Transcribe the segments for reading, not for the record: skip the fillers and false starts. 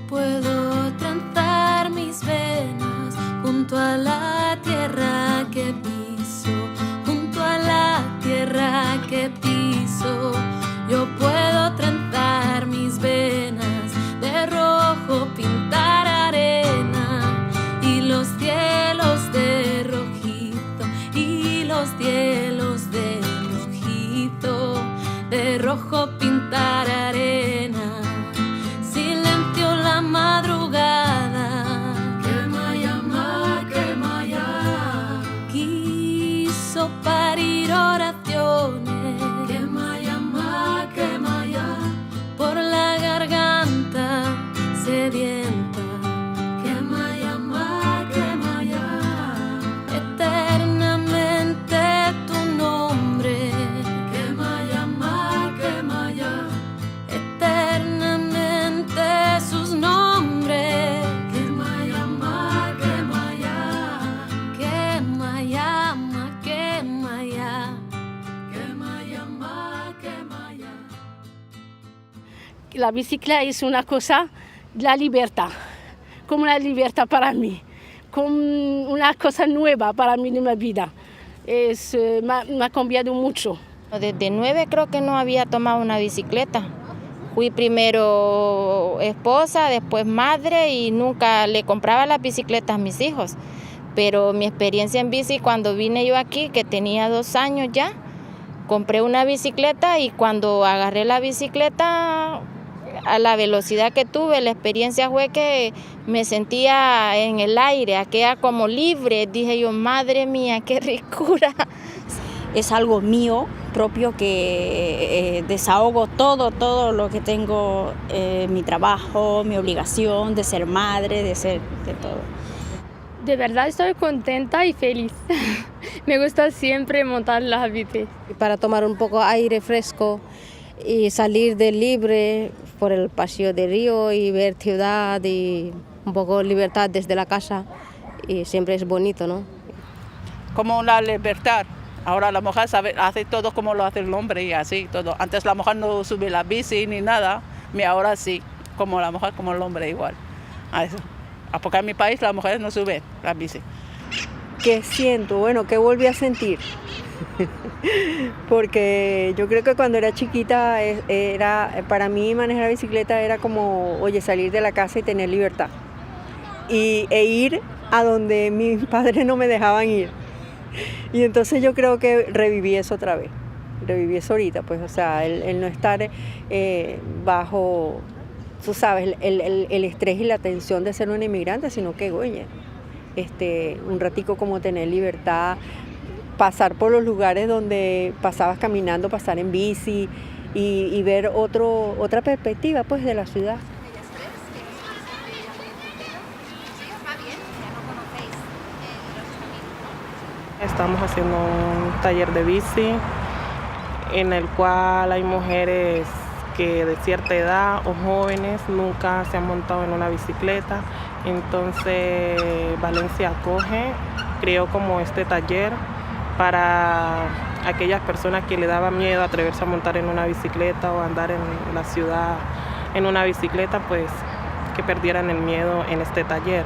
puedo trenzar mis venas junto a la tierra que piso, junto a la tierra que piso. Yo puedo trenzar mis venas de rojo, pintar arena y los cielos de rojizo, y los cielos de rojizo, de rojo pintar arena. Silencio la madrugada, quema ya, quiso parir oraciones, quema ya, por la garganta sedienta, quema ya, eternamente tu nombre, quema ya, eternamente sus nombres, quema llama, quema ya, quema llama, quema ya, quema llama, quema ya. La bicicleta es una cosa, la libertad, como una libertad para mí, como una cosa nueva para mí en mi vida. Me ha cambiado mucho. Desde 9 creo que no había tomado una bicicleta. Fui primero esposa, después madre y nunca le compraba las bicicletas a mis hijos. Pero mi experiencia en bici, cuando vine yo aquí, que tenía 2 años ya, compré una bicicleta y cuando agarré la bicicleta, a la velocidad que tuve, la experiencia fue que me sentía en el aire, aquella como libre. Dije yo, madre mía, qué ricura. Es algo mío propio que desahogo todo lo que tengo, mi trabajo, mi obligación de ser madre, de todo. De verdad estoy contenta y feliz. Me gusta siempre montar la bici. Para tomar un poco de aire fresco y salir de libre por el paseo de río y ver ciudad y un poco de libertad desde la casa. Y siempre es bonito, ¿no? Como una libertad. Ahora la mujer hace todo como lo hace el hombre y así todo. Antes la mujer no sube la bici ni nada, y ahora sí, como la mujer, como el hombre igual. A eso. Porque en mi país las mujeres no suben la bici. ¿Qué siento? Bueno, ¿qué volví a sentir? Porque yo creo que cuando era chiquita, para mí manejar la bicicleta era como, oye, salir de la casa y tener libertad. E ir a donde mis padres no me dejaban ir. Y entonces yo creo que reviví eso otra vez, reviví eso ahorita, pues, o sea, el no estar bajo, tú sabes, el estrés y la tensión de ser un inmigrante, sino que, oye, un ratico como tener libertad, pasar por los lugares donde pasabas caminando, pasar en bici y ver otra perspectiva, pues, de la ciudad. Estamos haciendo un taller de bici en el cual hay mujeres que de cierta edad o jóvenes nunca se han montado en una bicicleta. Entonces Valencia acoge, creó como este taller para aquellas personas que le daba miedo atreverse a montar en una bicicleta o andar en la ciudad en una bicicleta, pues que perdieran el miedo en este taller.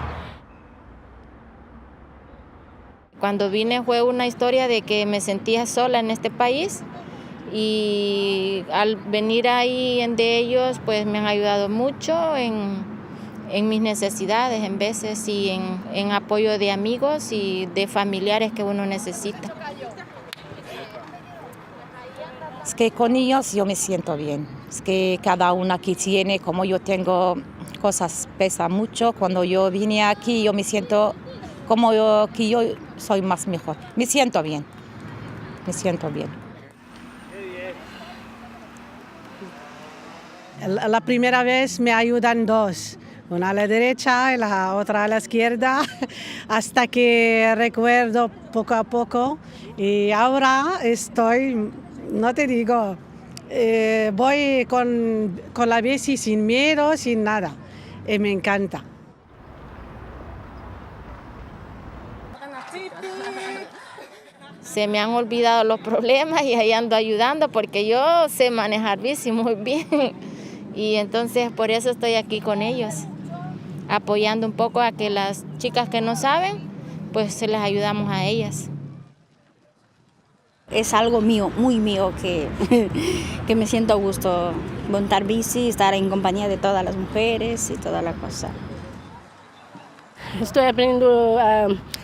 Cuando vine fue una historia de que me sentía sola en este país y al venir ahí de ellos pues me han ayudado mucho en mis necesidades en veces y en apoyo de amigos y de familiares que uno necesita. Es que con ellos yo me siento bien, es que cada uno aquí tiene, como yo tengo cosas, pesa mucho. Cuando yo vine aquí yo me siento como que yo soy más mejor. Me siento bien. La primera vez me ayudan 2, una a la derecha y la otra a la izquierda, hasta que recuerdo poco a poco. Y ahora estoy, no te digo, voy con la bici sin miedo, sin nada. Y me encanta. Se me han olvidado los problemas y ahí ando ayudando porque yo sé manejar bici muy bien y entonces por eso estoy aquí con ellos. apoyando un poco a que las chicas que no saben, pues se les ayudamos a ellas. Es algo mío, muy mío, que, que me siento a gusto montar bici, estar en compañía de todas las mujeres y toda la cosa. Estoy aprendiendo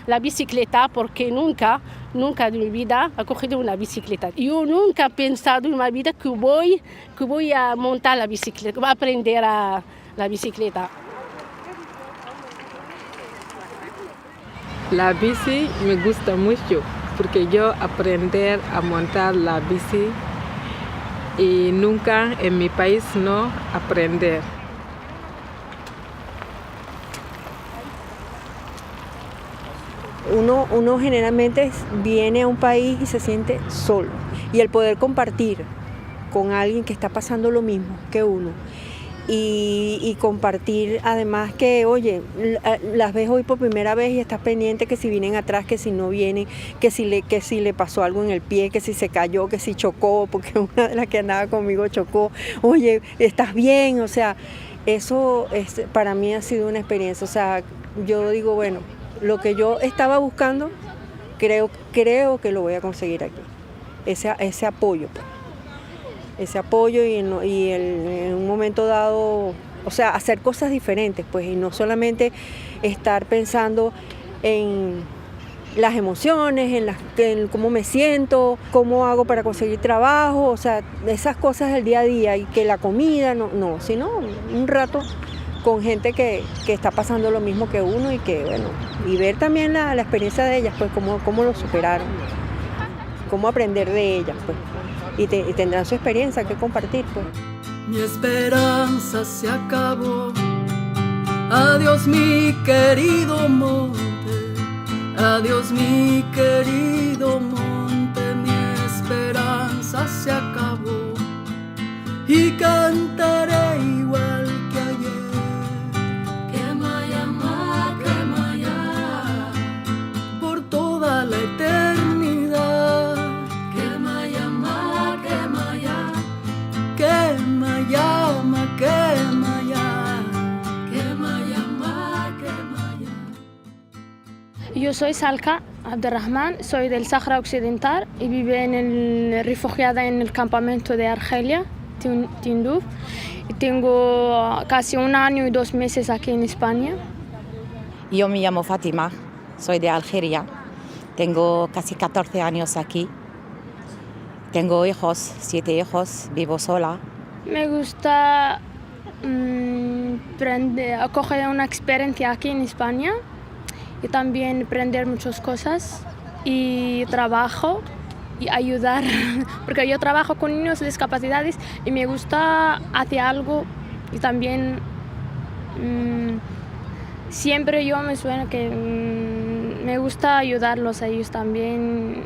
la bicicleta porque nunca en mi vida he cogido una bicicleta. Yo nunca he pensado en mi vida que voy a montar la bicicleta, voy a aprender la bicicleta. La bici me gusta mucho porque yo aprender a montar la bici y nunca en mi país no aprender. Uno generalmente viene a un país y se siente solo. Y el poder compartir con alguien que está pasando lo mismo que uno y compartir además que, oye, las ves hoy por primera vez y estás pendiente que si vienen atrás, que si no vienen, que si le pasó algo en el pie, que si se cayó, que si chocó, porque una de las que andaba conmigo chocó, oye, ¿estás bien? O sea, eso para mí ha sido una experiencia. O sea, yo digo, bueno, lo que yo estaba buscando, creo que lo voy a conseguir aquí. Ese apoyo, pues. Ese apoyo y en un momento dado, o sea, hacer cosas diferentes, pues, y no solamente estar pensando en las emociones, en cómo me siento, cómo hago para conseguir trabajo, o sea, esas cosas del día a día y que la comida, no, sino un rato con gente que está pasando lo mismo que uno y que, bueno, y ver también la experiencia de ellas, pues, cómo lo superaron, cómo aprender de ellas, pues. Y tendrán su experiencia que compartir, pues. Mi esperanza se acabó. Adiós mi querido monte, adiós mi querido monte, mi esperanza se acabó. Y cantaré igual que ayer. Quemaya, quemaya, por toda la eternidad. Llama, quema ya, quema ya. Yo soy Salka Abderrahman, soy del Sáhara Occidental y vivo refugiada en el campamento de Argelia, Tindouf. Y tengo casi 1 año y 2 meses aquí en España. Yo me llamo Fátima, soy de Algeria, tengo casi 14 años aquí. Tengo hijos, 7 hijos, vivo sola. Me gusta coger una experiencia aquí en España y también aprender muchas cosas y trabajo y ayudar, porque yo trabajo con niños con discapacidades y me gusta hacer algo y también siempre yo me suena que me gusta ayudarlos a ellos también,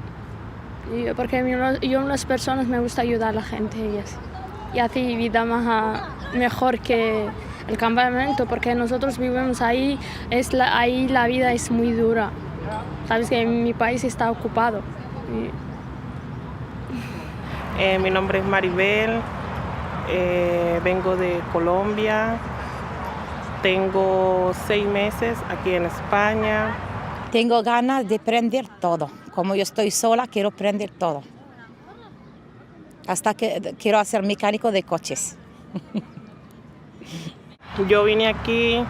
porque yo las personas me gusta ayudar a la gente y hacer vida mejor que el campamento, porque nosotros vivimos ahí, ahí la vida es muy dura. Sabes que mi país está ocupado. Mi nombre es Maribel, vengo de Colombia, tengo 6 meses aquí en España. Tengo ganas de aprender todo. Como yo estoy sola, quiero aprender todo. Hasta que quiero hacer mecánico de coches. Yo vine aquí,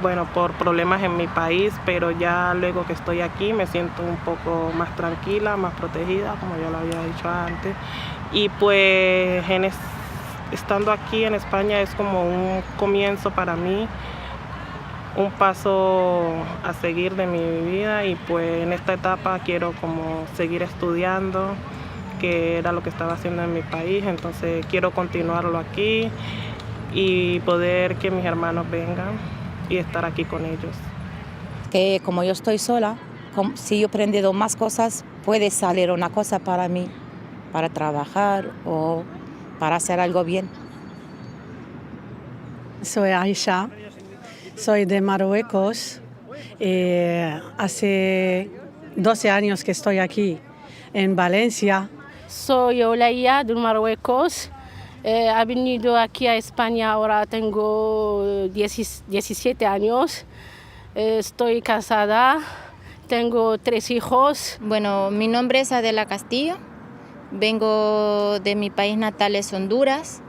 bueno, por problemas en mi país, pero ya luego que estoy aquí me siento un poco más tranquila, más protegida, como ya lo había dicho antes. Y pues estando aquí en España es como un comienzo para mí, un paso a seguir de mi vida, y pues en esta etapa quiero como seguir estudiando, que era lo que estaba haciendo en mi país, entonces quiero continuarlo aquí y poder que mis hermanos vengan y estar aquí con ellos. Que como yo estoy sola, si yo he aprendido más cosas, puede salir una cosa para mí, para trabajar o para hacer algo bien. Soy Aisha, soy de Marruecos. Hace 12 años que estoy aquí en Valencia. Soy Olaya de Marruecos. He venido aquí a España, ahora tengo 17 años. Estoy casada, tengo 3 hijos. Bueno, mi nombre es Adela Castillo, vengo de mi país natal, es Honduras,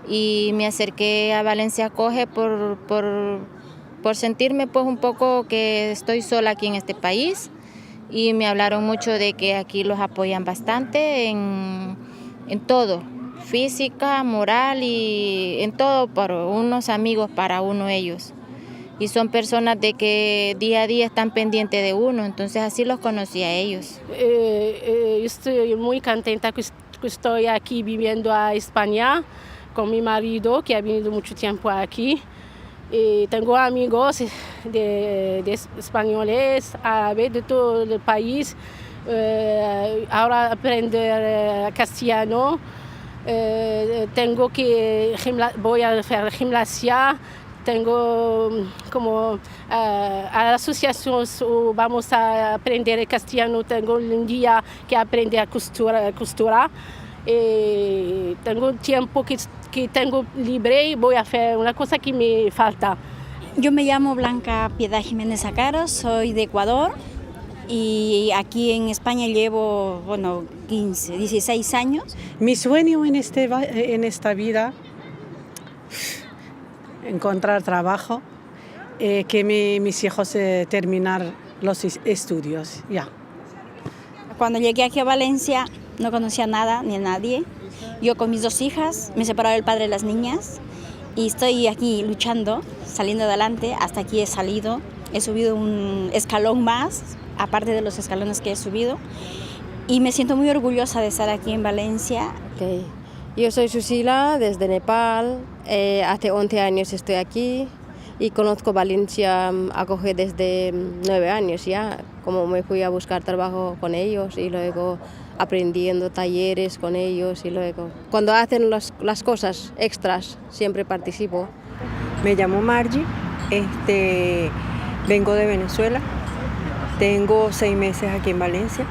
y me acerqué a Valencia Acoge por sentirme pues un poco que estoy sola aquí en este país, y me hablaron mucho de que aquí los apoyan bastante en todo, física, moral y en todo, por unos amigos para uno ellos. Y son personas de que día a día están pendientes de uno, entonces así los conocí a ellos. Estoy muy contenta que estoy aquí viviendo a España con mi marido, que ha venido mucho tiempo aquí. Tengo amigos de españoles, árabes, de todo el país. Ahora aprender castellano. Voy a hacer gimnasia. Tengo como a la asociación vamos a aprender el castellano. Tengo un día que aprender a costura. Tengo un tiempo que tengo libre y voy a hacer una cosa que me falta. Yo me llamo Blanca Piedad Jiménez Acaro, soy de Ecuador y aquí en España llevo 16 años. Mi sueño en esta vida, encontrar trabajo, que mis hijos terminar los estudios, ya. Cuando llegué aquí a Valencia no conocía nada ni a nadie. Yo con mis 2 hijas, me separó el padre de las niñas y estoy aquí luchando, saliendo adelante. Hasta aquí he salido, he subido un escalón más, aparte de los escalones que he subido. Y me siento muy orgullosa de estar aquí en Valencia. Okay. Yo soy Susila, desde Nepal. Hace 11 años estoy aquí y conozco Valencia Acoge desde 9 años ya. Como me fui a buscar trabajo con ellos y luego aprendiendo talleres con ellos y luego cuando hacen las cosas extras siempre participo. Me llamo Margie, vengo de Venezuela, tengo 6 meses aquí en Valencia.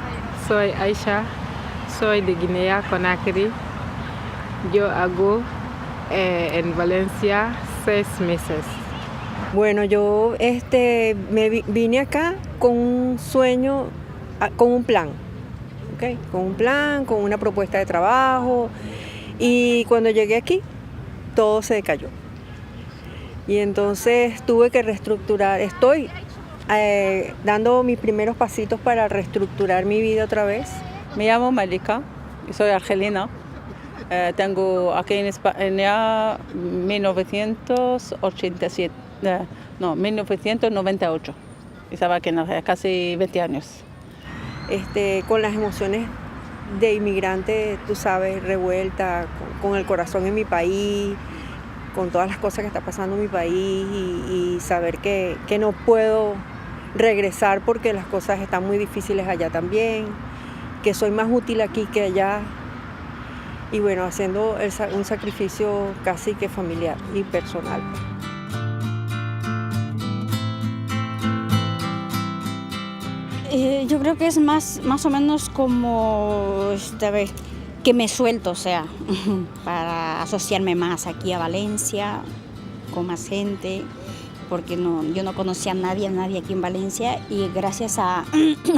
Soy Aisha, soy de Guinea Conakry. Yo hago en Valencia 6 meses. Bueno, yo vine acá con un sueño, con un plan. ¿Okay? Con un plan, con una propuesta de trabajo, y cuando llegué aquí todo se decayó y entonces tuve que reestructurar. Estoy dando mis primeros pasitos para reestructurar mi vida otra vez. Me llamo Malika, soy argelina. Tengo aquí en España 1998. Estaba aquí en Argelia casi 20 años. Con las emociones de inmigrante, tú sabes, revuelta, con el corazón en mi país, con todas las cosas que está pasando en mi país y saber que no puedo regresar porque las cosas están muy difíciles allá también, que soy más útil aquí que allá y bueno, haciendo un sacrificio casi que familiar y personal. Yo creo que es más o menos como que me suelto, o sea, para asociarme más aquí a Valencia, con más gente, porque yo no conocía a nadie aquí en Valencia y gracias a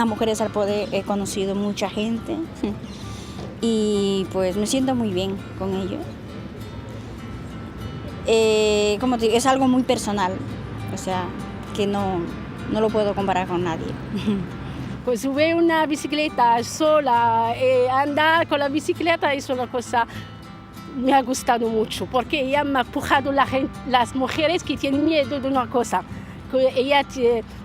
Mujeres al Poder he conocido mucha gente y pues me siento muy bien con ello. Como te digo, es algo muy personal, o sea, que no lo puedo comparar con nadie. Pues subir una bicicleta sola, andar con la bicicleta es una cosa me ha gustado mucho, porque ella me ha empujado las mujeres que tienen miedo de una cosa.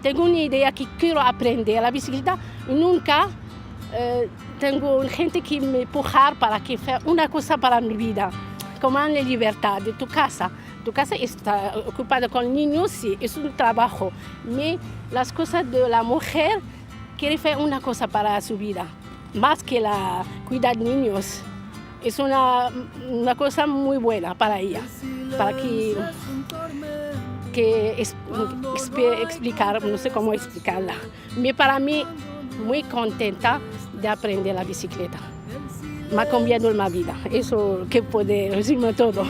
Tengo una idea que quiero aprender la bicicleta y nunca tengo gente que me empujar para que haga una cosa para mi vida, como en la libertad de tu casa. Tu casa está ocupada con niños, sí, es un trabajo, pero las cosas de la mujer quiere hacer una cosa para su vida, más que cuidar niños. Es una cosa muy buena para ella, para explicar, no sé cómo explicarla. Para mí, muy contenta de aprender la bicicleta. me ha cambiado la vida. Eso que puede decirme todo.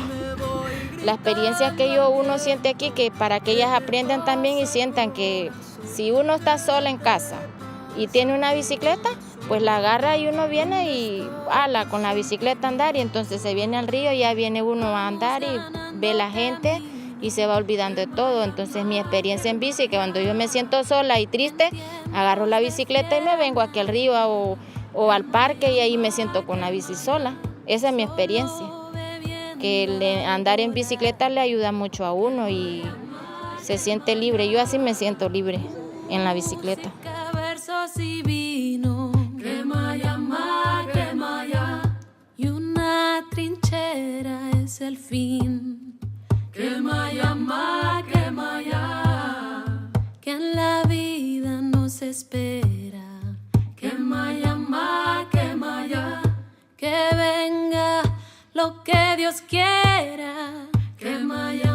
La experiencia que uno siente aquí, que para que ellas aprendan también y sientan que si uno está sola en casa y tiene una bicicleta, pues la agarra y uno viene y con la bicicleta a andar, y entonces se viene al río y ya viene uno a andar y ve la gente y se va olvidando de todo. Entonces mi experiencia en bici, que cuando yo me siento sola y triste, agarro la bicicleta y me vengo aquí al río o al parque y ahí me siento con la bici sola. Esa es mi experiencia, que andar en bicicleta le ayuda mucho a uno y se siente libre. Yo así me siento libre en la bicicleta. Y vino, quema ya, y una trinchera es el fin. Quema ya, que en la vida nos espera. Quema ya, que venga lo que Dios quiera. Quema ya.